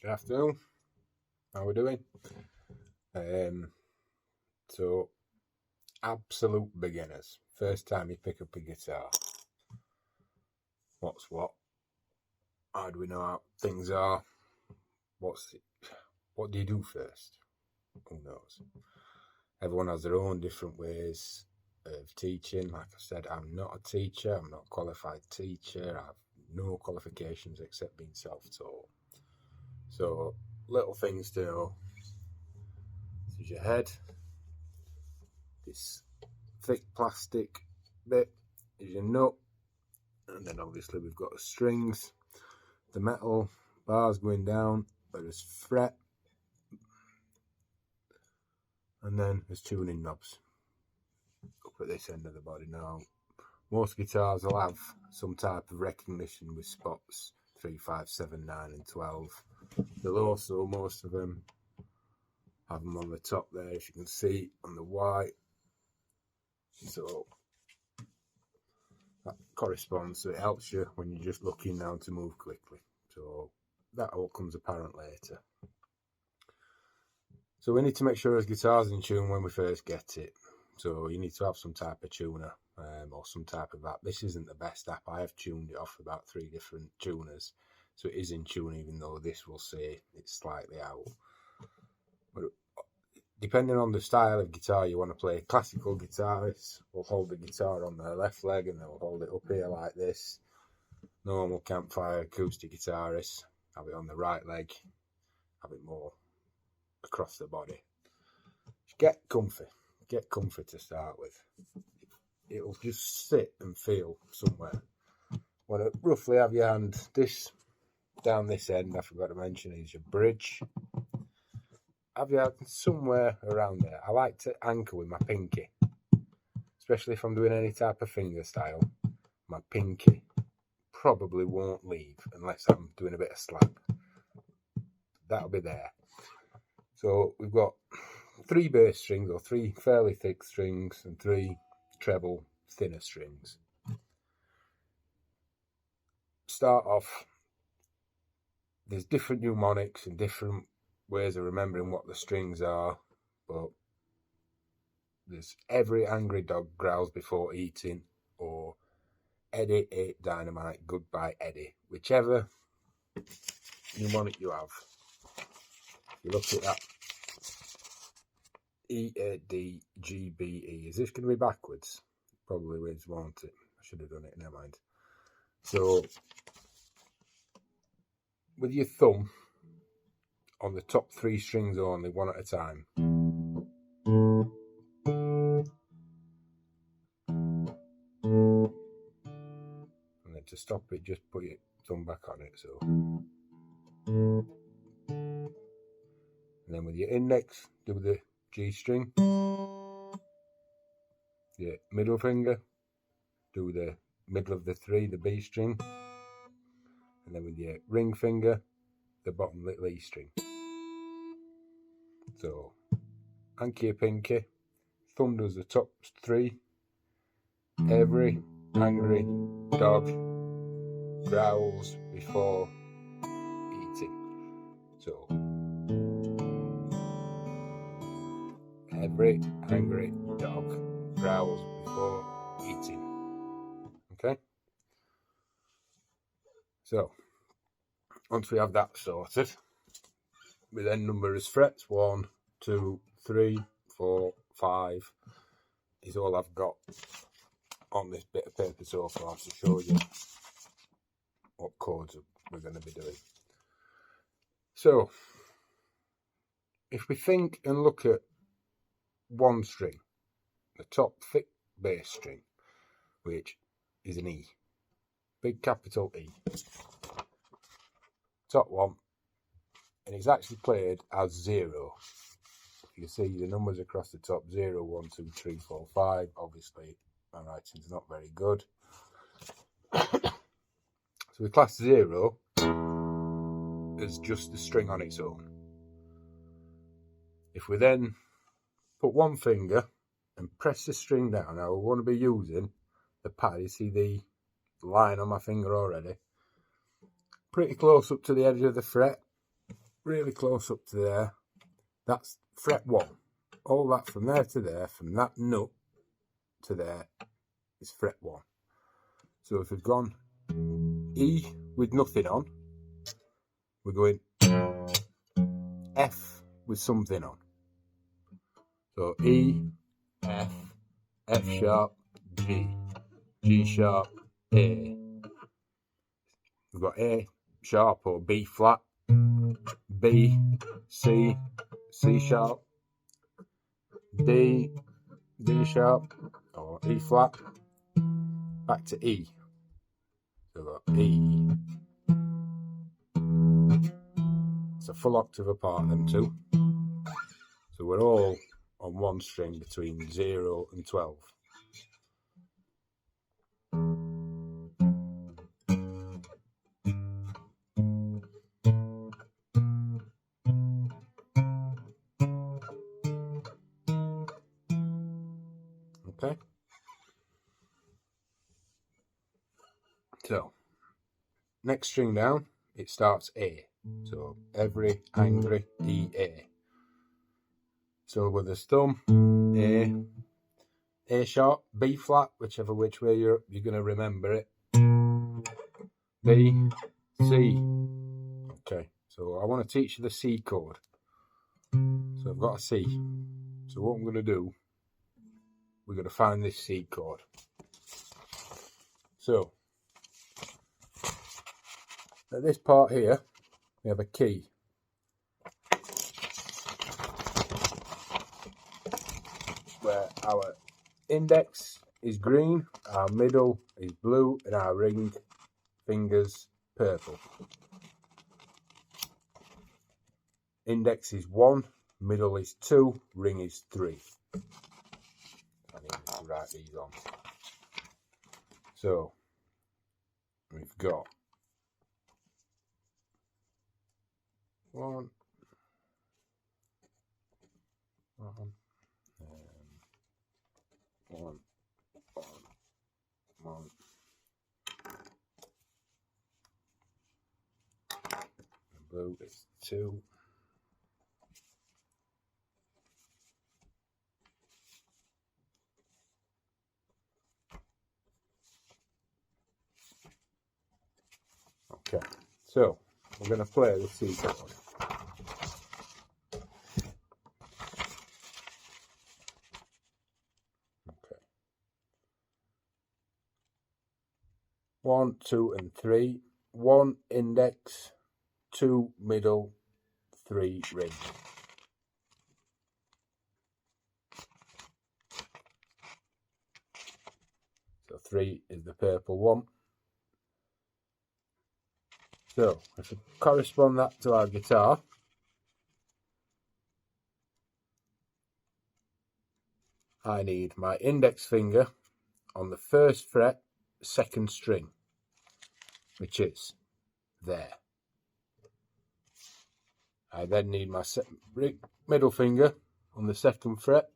Good afternoon. How are we doing? So absolute beginners. First time you pick up a guitar. What's what? How do we know how things are? What do you do first? Who knows? Everyone has their own different ways of teaching. Like I said, I'm not a teacher. I'm not a qualified teacher. I have no qualifications except being self-taught. So little things to know. This is your head. This thick plastic bit is your nut, and then obviously we've got the strings, the metal bars going down, where there's fret, and then there's tuning knobs up at this end of the body. Now, most guitars will have some type of recognition with spots 3, 5, 7, 9 and 12. They'll also, most of them, have them on the top there, if you can see, on the white. So that corresponds, so it helps you when you're just looking down to move quickly. So that all comes apparent later. So we need to make sure his guitar's in tune when we first get it. So you need to have some type of tuner or some type of app. This isn't the best app. I have tuned it off about 3 different tuners. So it is in tune, even though this will say it's slightly out. But depending on the style of guitar you want to play, classical guitarists will hold the guitar on their left leg and they'll hold it up here like this. Normal campfire acoustic guitarists have it on the right leg, have it more across the body. Get comfy to start with. It'll just sit and feel somewhere. Want to roughly have your hand this down this end, I forgot to mention, is your bridge. Have your hand somewhere around there. I like to anchor with my pinky, especially if I'm doing any type of finger style. My pinky probably won't leave unless I'm doing a bit of slap. That'll be there. So we've got 3 bass strings, or 3 fairly thick strings, and 3 treble thinner strings. Start off, there's different mnemonics and different ways of remembering what the strings are, but there's every angry dog growls before eating, or Eddie ate dynamite, goodbye Eddie. Whichever mnemonic you have. You look at that E-A-D-G-B-E. Is this going to be backwards? Probably is, won't it? I should have done it, never mind. So, with your thumb on the top 3 strings only, one at a time. And then to stop it, just put your thumb back on it, so. And then with your index, do the G string. Your middle finger, do the middle of the 3, the B string. And then with your ring finger, the bottom little E string. So, anchor your pinky, thumb does the top 3. Every angry dog growls before eating. So, every angry dog growls before eating. Okay? So, once we have that sorted, we then number as frets. 1, 2, 3, 4, 5 is all I've got on this bit of paper so far to show you what chords we're going to be doing. So, if we think and look at one string, the top thick bass string, which is an E, big capital E, top one, and it's actually played as 0. You can see the numbers across the top: 0, 1, 2, 3, 4, 5. Obviously, my writing's not very good. So we class 0 as just the string on its own. If we then put one finger and press the string down, now we want to be using the pad. You see the line on my finger already? Pretty close up to the edge of the fret. really close up to there, that's fret 1. All that from there to there, from that nut to there, is fret 1. So if we've gone E with nothing on, we're going F with something on. So E, F, F sharp, G, G sharp, A. We've got A sharp or B flat, B, C, C sharp, D, D sharp, or E flat, back to E. So we've got E. It's a full octave apart, them two. So we're all on one string between 0 and 12. Okay? So, next string down, it starts A. So, every, angry, E, A. So, with the thumb, A sharp, B flat, whichever which way you're going to remember it. B, C. Okay, so I want to teach you the C chord. So I've got a C. So what I'm going to do, we're going to find this C chord. So, at this part here, we have a key. Where our index is green, our middle is blue, and our ring fingers purple. Index is 1, middle is 2, ring is 3. I need to write these on. So, we've got 1, 1. Blue is 2. Okay, so we're going to play the C chord. Okay. 1, 2, and 3. 1 index, 2 middle, 3 ring. So 3 is the purple one. So if we correspond that to our guitar, I need my index finger on the first fret, second string, which is there. I then need my middle finger on the second fret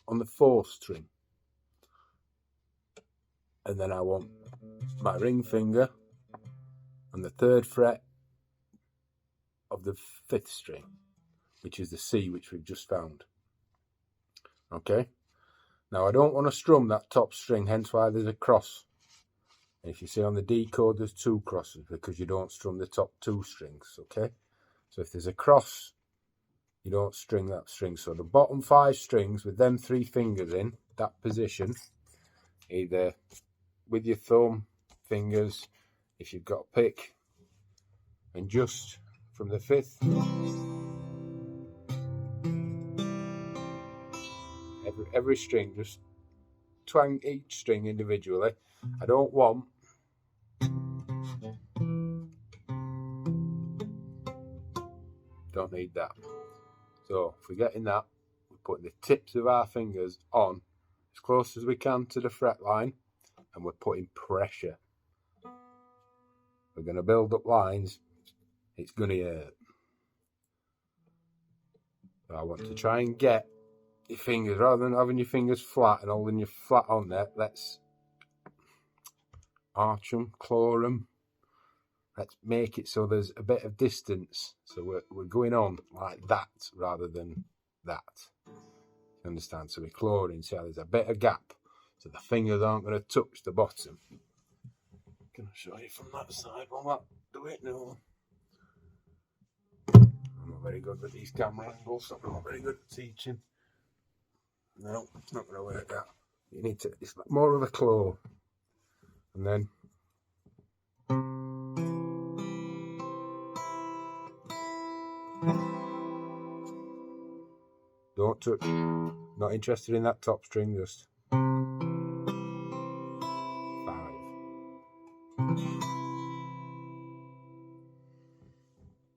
on the fourth string. And then I want my ring finger on the third fret of the fifth string, which is the C, which we've just found. Okay? Now I don't want to strum that top string, hence why there's a cross. And if you see on the D chord, there's 2 crosses because you don't strum the top 2 strings, okay? So if there's a cross, you don't string that string. So the bottom 5 strings with them 3 fingers in that position, either with your thumb, fingers, if you've got a pick, and just from the 5th, every string, just twang each string individually. I don't want don't need that. So if we're getting that, we're putting the tips of our fingers on as close as we can to the fret line, and we're putting pressure. We're going to build up lines. It's going to hurt. So I want to try and get your fingers, rather than having your fingers flat and holding your flat on there, let's arch them, claw them, let's make it so there's a bit of distance. So we're going on like that rather than that. You understand? So we're clawing, so there's a bit of gap. So the fingers aren't going to touch the bottom. Can I show you from that side? Will that do it? No. I'm not very good with these camera angles. I'm not very good at teaching. No, it's not going to work out. You need to, it's like more of a claw. And then don't touch. Not interested in that top string, just 5.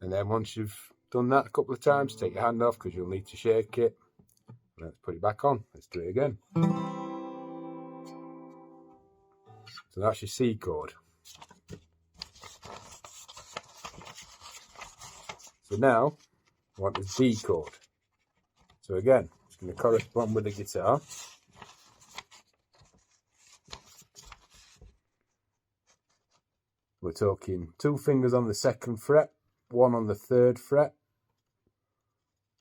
And then once you've done that a couple of times, take your hand off because you'll need to shake it. Let's put it back on. Let's do it again. So that's your C chord. So now I want the D chord. So again, it's going to correspond with the guitar. We're talking 2 fingers on the 2nd fret, 1 on the 3rd fret.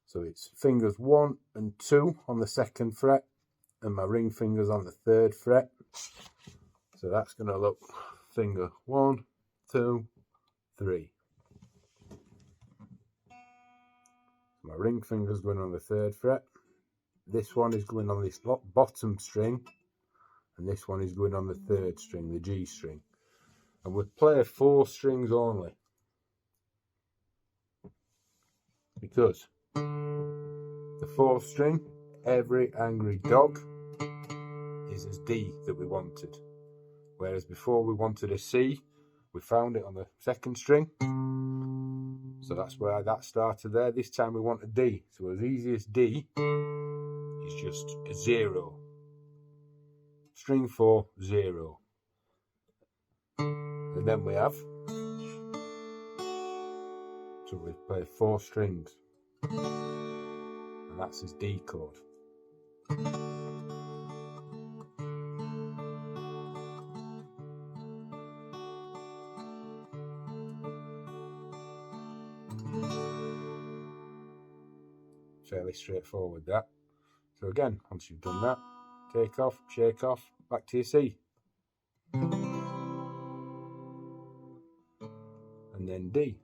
So it's fingers 1 and 2 on the 2nd fret, and my ring fingers on the 3rd fret. So that's going to look finger 1, 2, 3. My ring finger's going on the 3rd fret. This one is going on this bottom string, and this one is going on the 3rd string, the G string. And we play 4 strings only, because the 4th string, Every Angry Dog, is as D that we wanted. Whereas before we wanted a C, we found it on the 2nd string. So that's where that started there. This time we want a D. So as easy as D is just a 0. String 4, 0. And then we have, so we play 4 strings. And that's his D chord. Fairly straightforward that. So again, once you've done that, take off, shake off, back to your C. And then D.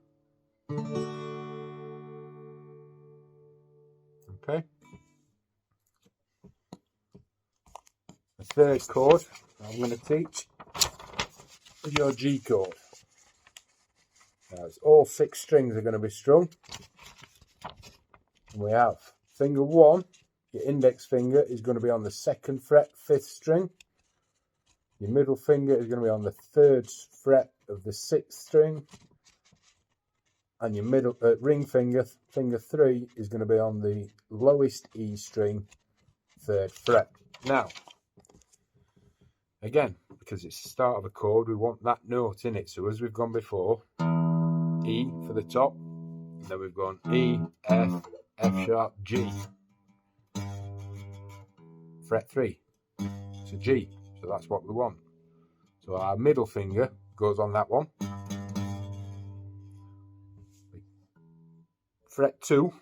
Okay. The 3rd chord I'm going to teach is your G chord. Now it's all 6 strings are going to be strung. And we have finger 1, your index finger is going to be on the 2nd fret, 5th string. Your middle finger is going to be on the 3rd fret of the 6th string. And your middle ring finger, finger 3, is going to be on the lowest E string, 3rd fret. Now, again, because it's the start of a chord, we want that note in it. So as we've gone before, E for the top, and then we've gone E, F, F sharp, G, fret 3, so G. So that's what we want. So our middle finger goes on that one. Fret 2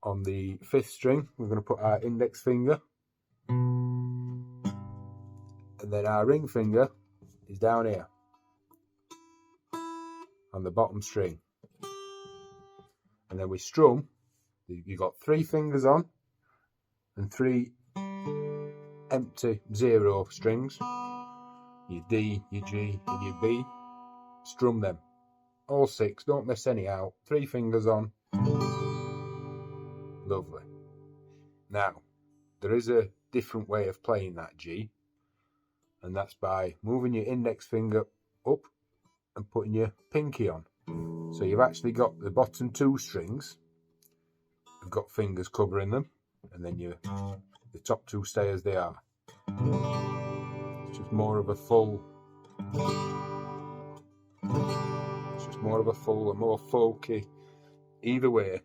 on the 5th string, we're going to put our index finger, and then our ring finger is down here on the bottom string. And then we strum, you've got 3 fingers on and 3 empty 0 strings, your D, your G and your B. Strum them, all 6, don't miss any out, 3 fingers on. Lovely. Now, there is a different way of playing that G, and that's by moving your index finger up and putting your pinky on. So you've actually got the bottom 2 strings, you've got fingers covering them, and then the top 2 stay as they are. It's just more of a full, a more folky. Either way,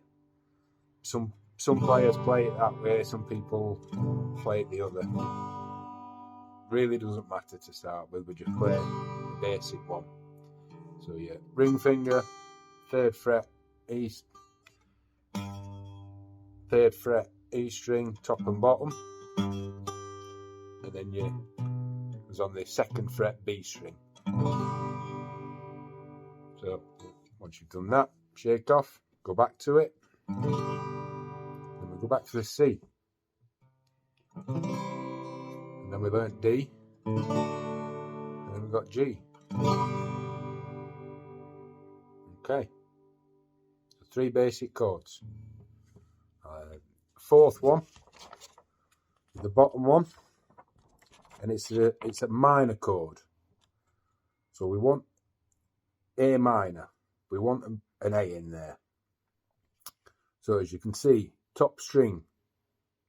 some players play it that way, some people play it the other. Really doesn't matter to start with, we just play the basic one. So your ring finger, 3rd fret, E, 3rd fret, E string, top and bottom, and then you was on the 2nd fret, B string. So once you've done that, shake off, go back to it, then we go back to the C, and then we learnt D, and then we got G. Okay, so 3 basic chords. 4th one, the bottom one, and it's a minor chord. So we want A minor. We want an A in there. So as you can see, top string,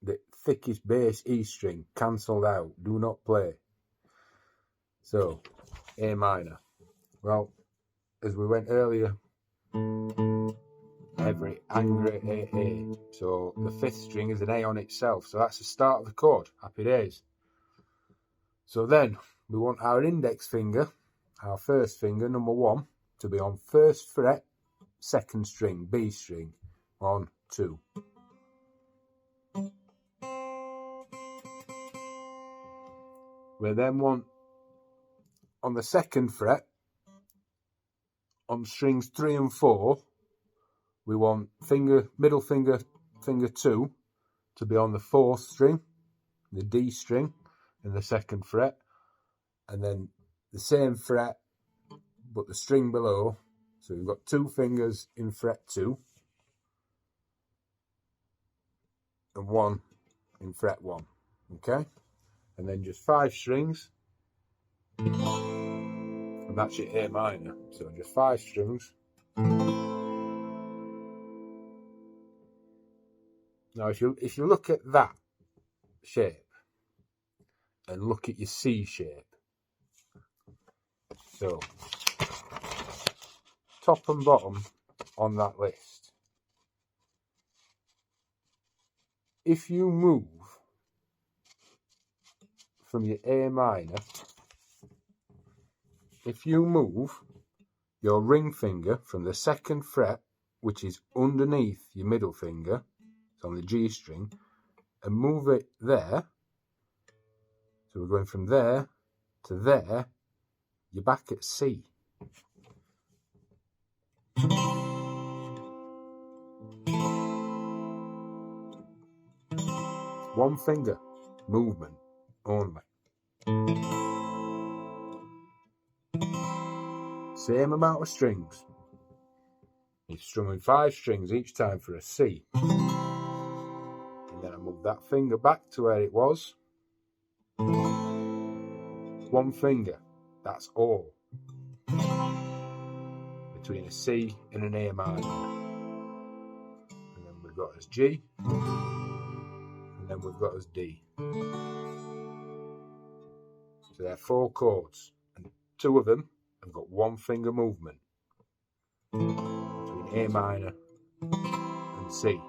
the thickest bass E string, cancelled out, do not play. So A minor. Well, as we went earlier, every angry A. So the 5th string is an A on itself. So that's the start of the chord. Happy days. So then we want our index finger, our 1st finger, number 1, to be on 1st fret, 2nd string, B string, 1, 2. We then want on the 2nd fret, on strings 3 and 4, we want middle finger, finger 2, to be on the 4th string, the D string, in the 2nd fret, and then the same fret, but the string below. So we've got 2 fingers in fret 2, and 1 in fret 1, okay? And then just 5 strings, and that's your A minor. So just 5 strings. Now if you look at that shape and look at your C shape, so top and bottom on that list, if you move from your A minor, if you move your ring finger from the 2nd fret, which is underneath your middle finger, it's on the G string, and move it there, so we're going from there to there, you're back at C. One finger movement only. Same amount of strings. You're strumming 5 strings each time for a C. And then I move that finger back to where it was. One finger, that's all. Between a C and an A minor. And then we've got as G. And then we've got as D. So they're 4 chords. And 2 of them have got 1 finger movement. Between A minor and C.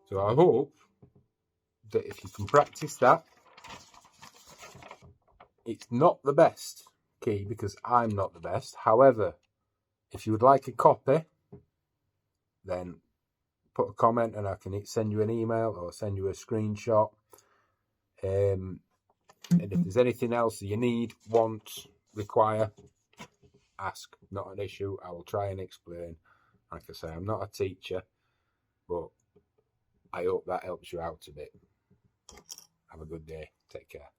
So I hope that if you can practice that, it's not the best key because I'm not the best. However, if you would like a copy, then put a comment and I can send you an email or send you a screenshot. And if there's anything else that you need, want, require, ask. Not an issue. I will try and explain. Like I say, I'm not a teacher, but I hope that helps you out a bit. Have a good day. Take care.